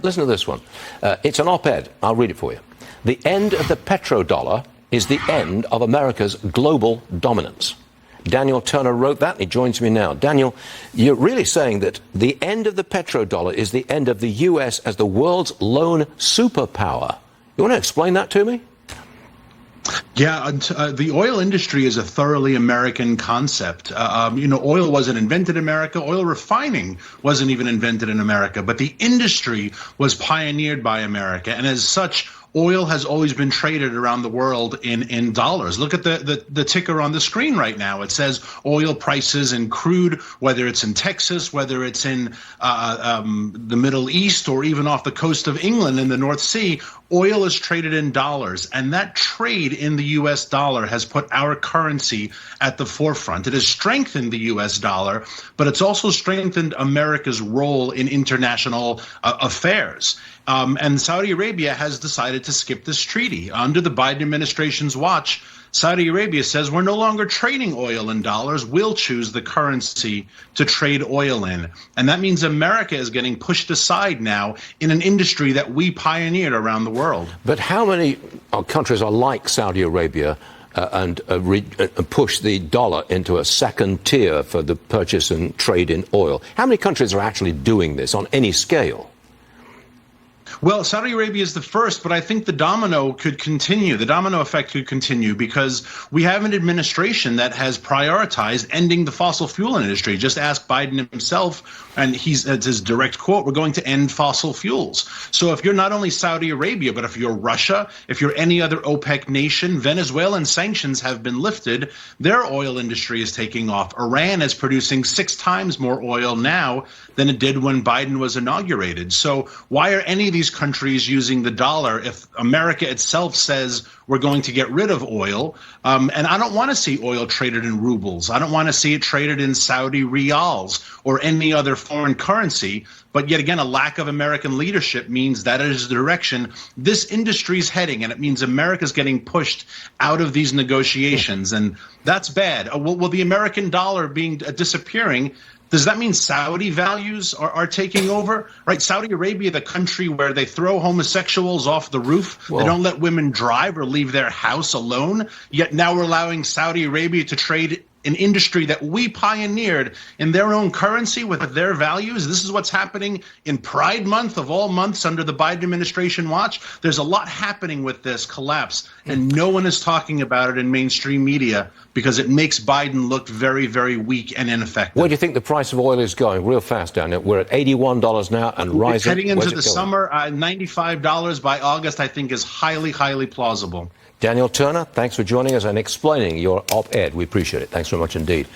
Listen to this one. It's an op-ed. I'll read it for you. The end of the petrodollar is the end of America's global dominance. Daniel Turner wrote that, and he joins me now. Daniel, you're really saying that the end of the petrodollar is the end of the U.S. as the world's lone superpower. You want to explain that to me? Yeah, the oil industry is a thoroughly American concept. Oil wasn't invented in America. Oil refining wasn't even invented in America. But the industry was pioneered by America. And as such, oil has always been traded around the world in dollars. Look at the ticker on the screen right now. It says oil prices and crude, whether it's in Texas, whether it's in the Middle East, or even off the coast of England in the North Sea. Oil is traded in dollars, and that trade in the U.S. dollar has put our currency at the forefront. It has strengthened the U.S. dollar, but it's also strengthened America's role in international affairs. And Saudi Arabia has decided to skip this treaty. Under the Biden administration's watch, Saudi Arabia says we're no longer trading oil in dollars. We'll choose the currency to trade oil in. And that means America is getting pushed aside now in an industry that we pioneered around the world. But how many countries are like Saudi Arabia and push the dollar into a second tier for the purchase and trade in oil? How many countries are actually doing this on any scale? Well, Saudi Arabia is the first, but I think the domino could continue. The domino effect could continue because we have an administration that has prioritized ending the fossil fuel industry. Just ask Biden himself, and it's his direct quote, we're going to end fossil fuels. So if you're not only Saudi Arabia, but if you're Russia, if you're any other OPEC nation, Venezuelan sanctions have been lifted. Their oil industry is taking off. Iran is producing 6 times more oil now than it did when Biden was inaugurated. So why are any of these countries using the dollar if America itself says we're going to get rid of oil? And I don't want to see oil traded in rubles. I don't want to see it traded in Saudi riyals or any other foreign currency. But yet again, a lack of American leadership means that is the direction this industry is heading, and it means America's getting pushed out of these negotiations, and that's bad. Well, the American dollar being disappearing, does that mean Saudi values are taking over? Right? Saudi Arabia, the country where they throw homosexuals off the roof, they don't let women drive or leave their house alone, yet now we're allowing Saudi Arabia to trade an industry that we pioneered in their own currency with their values. This is what's happening in Pride Month of all months under the Biden administration watch. There's a lot happening with this collapse, and no one is talking about it in mainstream media because it makes Biden look very, very weak and ineffective. Where do you think the price of oil is going? Real fast down there. We're at $81 now and rising. It's heading into the summer. $95 by August, I think, is highly, highly plausible. Daniel Turner, thanks for joining us and explaining your op-ed. We appreciate it. Thanks very much indeed.